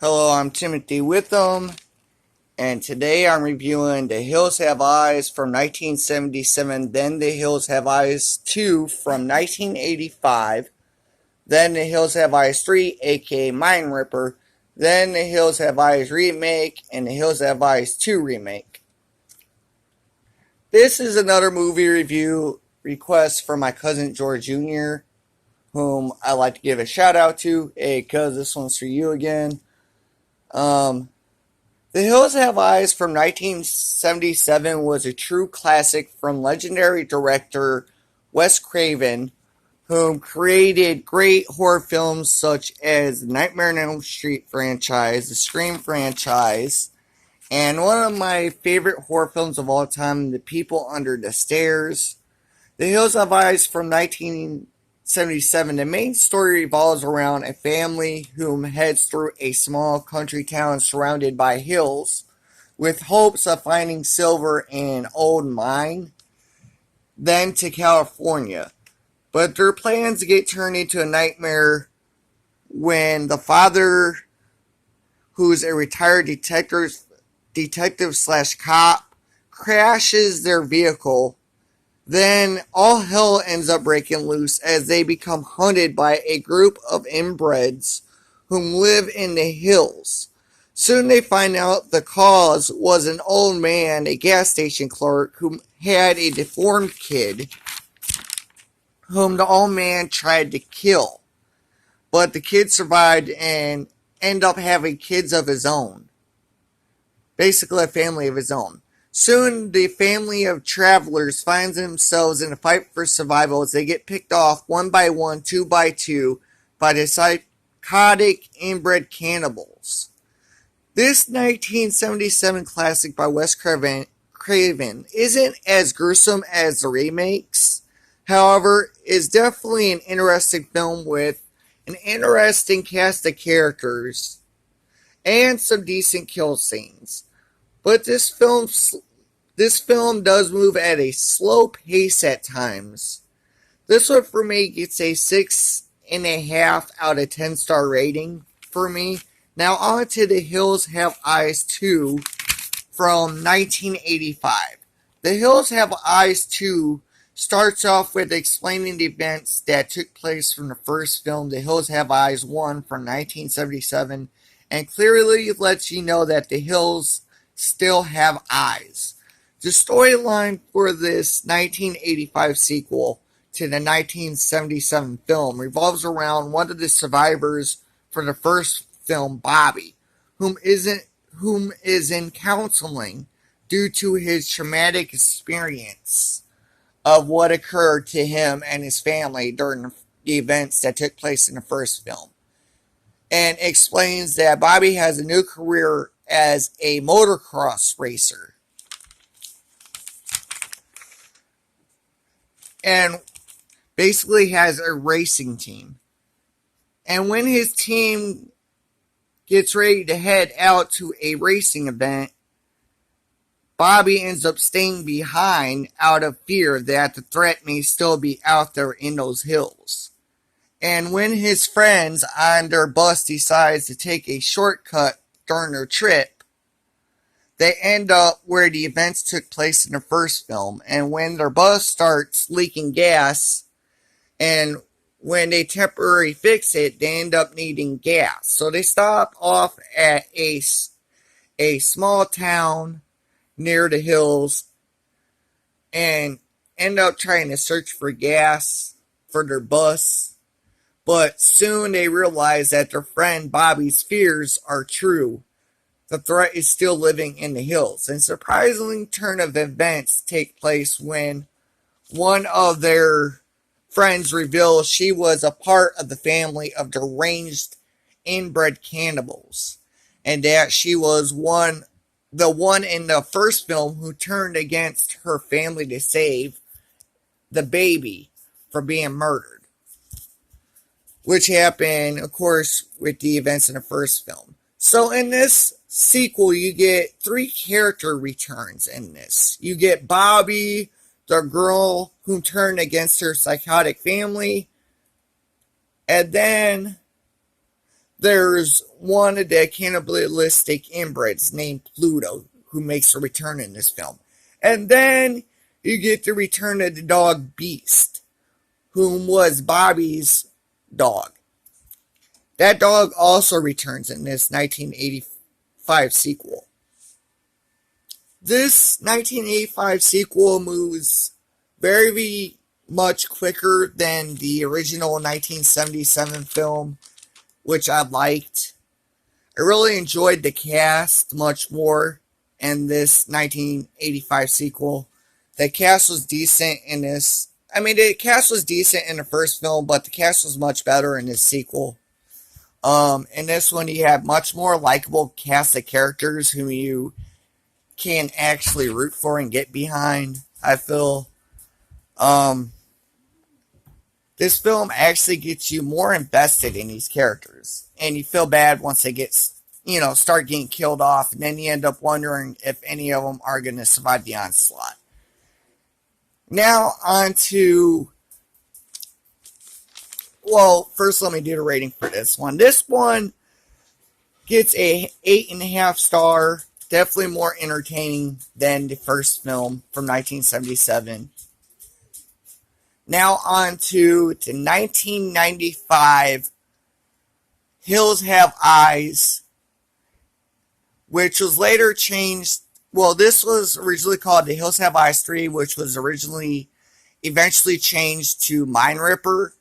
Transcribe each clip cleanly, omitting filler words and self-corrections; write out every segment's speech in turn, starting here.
Hello, I'm Timothy Witham, and today I'm reviewing The Hills Have Eyes from 1977, then The Hills Have Eyes 2 from 1985, then The Hills Have Eyes 3, aka Mind Ripper, then The Hills Have Eyes Remake, and The Hills Have Eyes 2 Remake. This is another movie review request from my cousin George Jr., whom I'd like to give a shout out to. Hey, cuz, this one's for you again. The Hills Have Eyes from 1977 was a true classic from legendary director Wes Craven, whom created great horror films such as the Nightmare on Elm Street franchise, the Scream franchise, and one of my favorite horror films of all time, The People Under the Stairs. The Hills Have Eyes from 1977, the main story revolves around a family whom heads through a small country town surrounded by hills, with hopes of finding silver in an old mine, then to California. But their plans get turned into a nightmare when the father, who's a retired detective slash cop, crashes their vehicle. Then all hell ends up breaking loose as they become hunted by a group of inbreds whom live in the hills. Soon they find out the cause was an old man, a gas station clerk, who had a deformed kid whom the old man tried to kill. But the kid survived and ended up having kids of his own. Basically a family of his own. Soon, the family of travelers finds themselves in a fight for survival as they get picked off one by one, two by two, by the psychotic inbred cannibals. This 1977 classic by Wes Craven isn't as gruesome as the remakes. However, is definitely an interesting film with an interesting cast of characters and some decent kill scenes. But this film does move at a slow pace at times. This one for me gets a 6.5 out of 10 star rating for me. Now on to The Hills Have Eyes 2 from 1985. The Hills Have Eyes 2 starts off with explaining the events that took place from the first film, The Hills Have Eyes 1 from 1977, and clearly lets you know that the hills still have eyes. The storyline for this 1985 sequel to the 1977 film revolves around one of the survivors from the first film, Bobby, whom is in counseling due to his traumatic experience of what occurred to him and his family during the events that took place in the first film, and explains that Bobby has a new career as a motocross racer. And basically has a racing team. And when his team gets ready to head out to a racing event, Bobby ends up staying behind out of fear that the threat may still be out there in those hills. And when his friends on their bus decides to take a shortcut during their trip, they end up where the events took place in the first film. And when their bus starts leaking gas, and when they temporarily fix it, they end up needing gas. So they stop off at a small town near the hills and end up trying to search for gas for their bus. But soon they realize that their friend Bobby's fears are true. The threat is still living in the hills. And surprising turn of events take place when one of their friends reveals she was a part of the family of deranged inbred cannibals, and that she was the one in the first film who turned against her family to save the baby from being murdered, which happened, of course, with the events in the first film. So in this sequel, you get 3 character returns in this. You get Bobby, the girl who turned against her psychotic family, and then there's one of the cannibalistic inbreds named Pluto who makes a return in this film. And then you get the return of the dog Beast, whom was Bobby's dog. That dog also returns in this 1985 sequel. This 1985 sequel moves very much quicker than the original 1977 film, which I liked. I really enjoyed the cast much more in this 1985 sequel. The cast was decent in this. I mean, the cast was decent in the first film, but the cast was much better in this sequel. In this one, you have much more likable cast of characters whom you can actually root for and get behind, I feel. This film actually gets you more invested in these characters, and you feel bad once they start getting killed off, and then you end up wondering if any of them are going to survive the onslaught. Now on to, first let me do the rating for this one. This one gets a 8.5 star, definitely more entertaining than the first film from 1977. Now on to 1995, Hills Have Eyes, which was later changed. Well, this was originally called The Hills Have Eyes 3, which was eventually changed to Mind Ripper.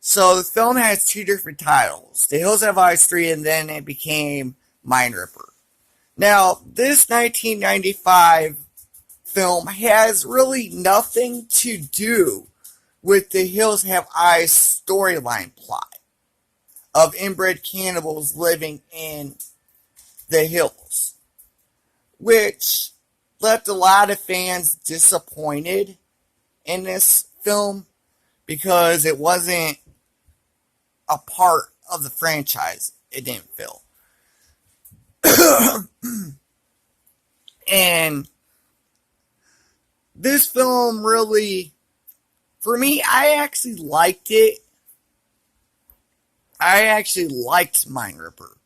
So the film has two different titles, The Hills Have Eyes 3, and then it became Mind Ripper. Now, this 1995 film has really nothing to do with The Hills Have Eyes storyline plot of inbred cannibals living in the hills, which left a lot of fans disappointed in this film because it wasn't a part of the franchise. It didn't feel. And this film really, for me, I actually liked it. I actually liked Mind Ripper.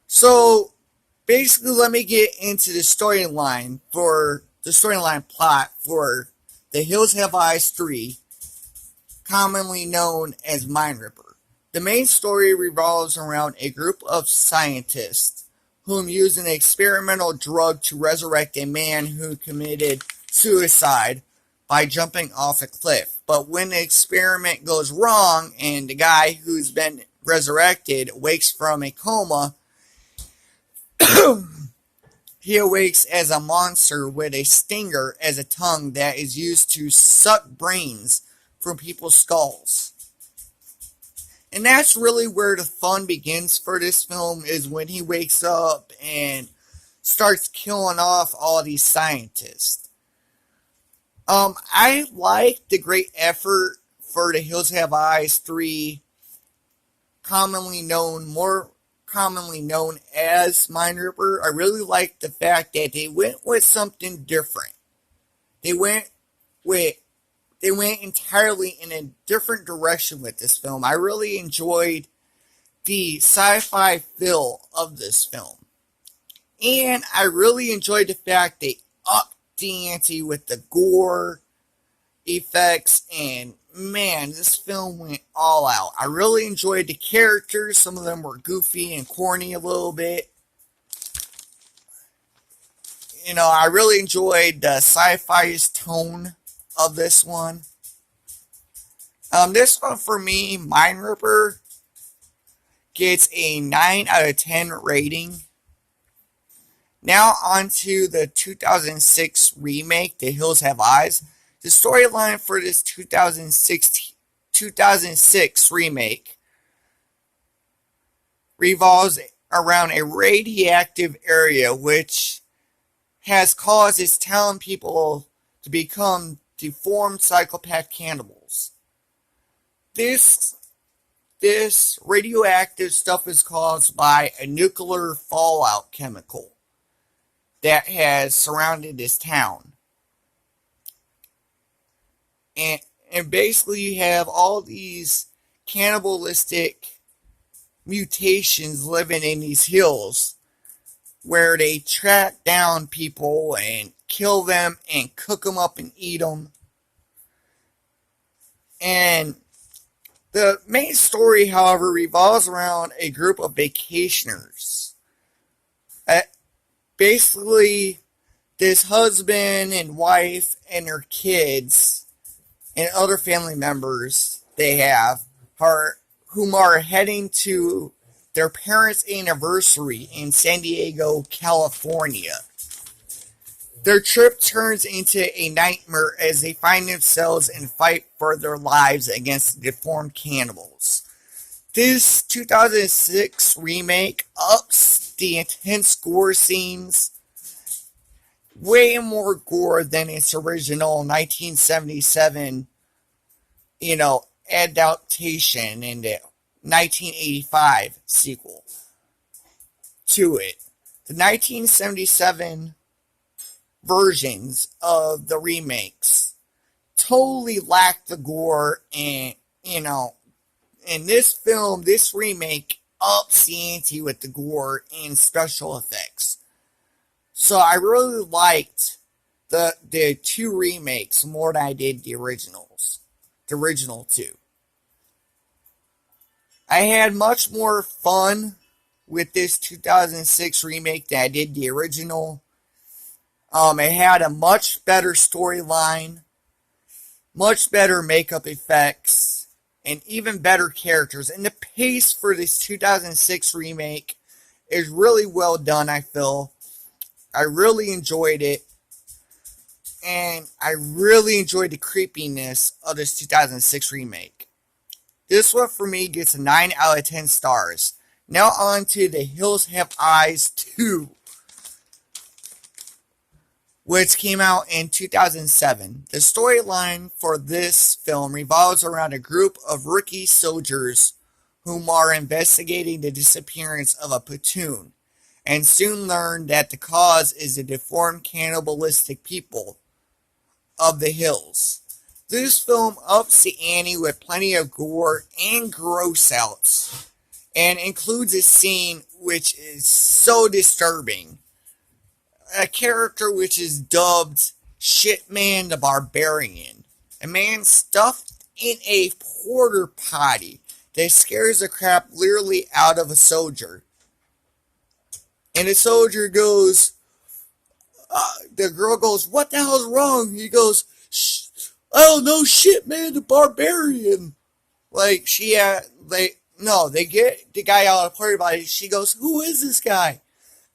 So, basically, let me get into the storyline plot for The Hills Have Eyes 3, commonly known as Mind Ripper. The main story revolves around a group of scientists whom use an experimental drug to resurrect a man who committed suicide by jumping off a cliff. But when the experiment goes wrong and the guy who's been resurrected wakes from a coma, he awakes as a monster with a stinger as a tongue that is used to suck brains from people's skulls. And that's really where the fun begins for this film, is when he wakes up and starts killing off all these scientists. I like the great effort for The Hills Have Eyes 3, more commonly known as Mind Ripper. I really like the fact that they went with something different. They went entirely in a different direction with this film. I really enjoyed the sci-fi feel of this film. And I really enjoyed the fact they upped the ante with the gore effects, and man, this film went all out. I really enjoyed the characters. Some of them were goofy and corny a little bit. I really enjoyed the sci-fi tone of this one. This one, for me, Mind Ripper, gets a 9 out of 10 rating. Now on to the 2006 remake, The Hills Have Eyes. The storyline for this 2006 remake revolves around a radioactive area which has caused its town people to become deformed psychopath cannibals. This radioactive stuff is caused by a nuclear fallout chemical that has surrounded this town. And basically you have all these cannibalistic mutations living in these hills where they track down people and kill them and cook them up and eat them. And the main story, however, revolves around a group of vacationers. Basically, this husband and wife and their kids and other family members they have whom are heading to their parents' anniversary in San Diego, California. Their trip turns into a nightmare as they find themselves and fight for their lives against deformed cannibals. This 2006 remake ups the intense gore scenes, way more gore than its original 1977, adaptation and the 1985 sequel to it. The 1977 versions of the remakes totally lack the gore, and in this film, this remake ups the ante with the gore and special effects. So I really liked the two remakes more than I did the original two. I had much more fun with this 2006 remake than I did the original. It had a much better storyline, much better makeup effects, and even better characters. And the pace for this 2006 remake is really well done, I feel. I really enjoyed it. And I really enjoyed the creepiness of this 2006 remake. This one for me gets a 9 out of 10 stars. Now on to The Hills Have Eyes 2, which came out in 2007. The storyline for this film revolves around a group of rookie soldiers whom are investigating the disappearance of a platoon, and soon learn that the cause is the deformed cannibalistic people of the hills. This film ups the ante with plenty of gore and gross outs, and includes a scene which is so disturbing. A character which is dubbed Shitman the Barbarian. A man stuffed in a porter potty that scares the crap literally out of a soldier. And the soldier goes, the girl goes, "What the hell's wrong?" He goes, "I don't know, Shitman the Barbarian." Like, they get the guy out of the porter potty. She goes, "Who is this guy?"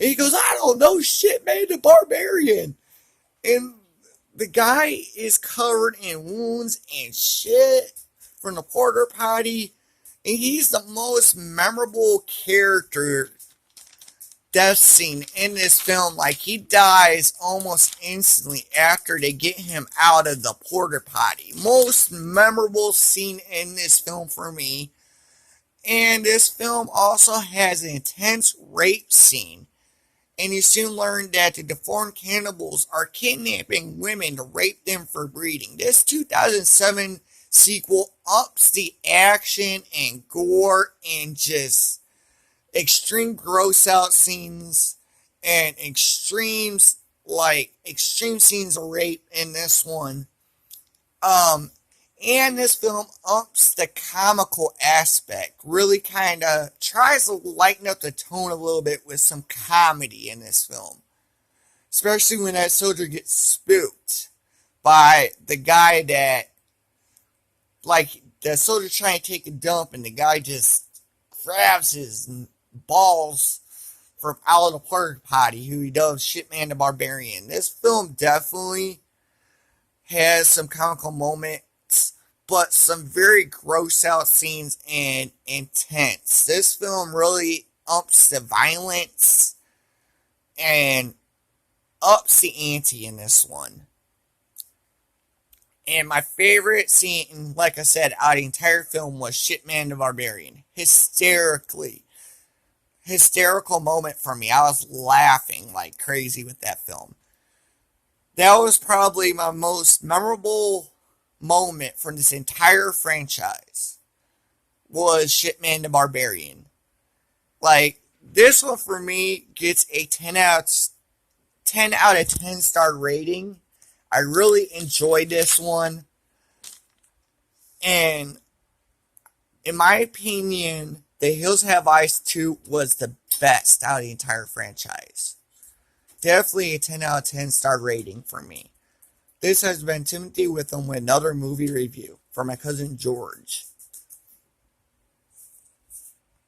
And he goes, "I don't know, Shitman the Barbarian." And the guy is covered in wounds and shit from the porter potty. And he's the most memorable character death scene in this film. Like, he dies almost instantly after they get him out of the porter potty. Most memorable scene in this film for me. And this film also has an intense rape scene. And you soon learn that the deformed cannibals are kidnapping women to rape them for breeding. This 2007 sequel ups the action and gore and just extreme gross out scenes and extreme scenes of rape in this one. And this film ups the comical aspect. Really kind of tries to lighten up the tone a little bit with some comedy in this film. Especially when that soldier gets spooked by the guy that, like, the soldier trying to take a dump and the guy just grabs his balls from out of the porta potty, who he does Shitman the Barbarian. This film definitely has some comical moments, but some very gross out scenes and intense. This film really ups the violence and ups the ante in this one. And my favorite scene, like I said, out of the entire film was Shitman the Barbarian. Hysterical moment for me. I was laughing like crazy with that film. That was probably my most memorable moment from this entire franchise, was Shitman the Barbarian. Like, this one for me gets a 10 out of 10 star rating. I really enjoyed this one. And in my opinion, The Hills Have Eyes 2 was the best out of the entire franchise. Definitely a 10 out of 10 star rating for me. This has been Timothy Witham with another movie review for my cousin George.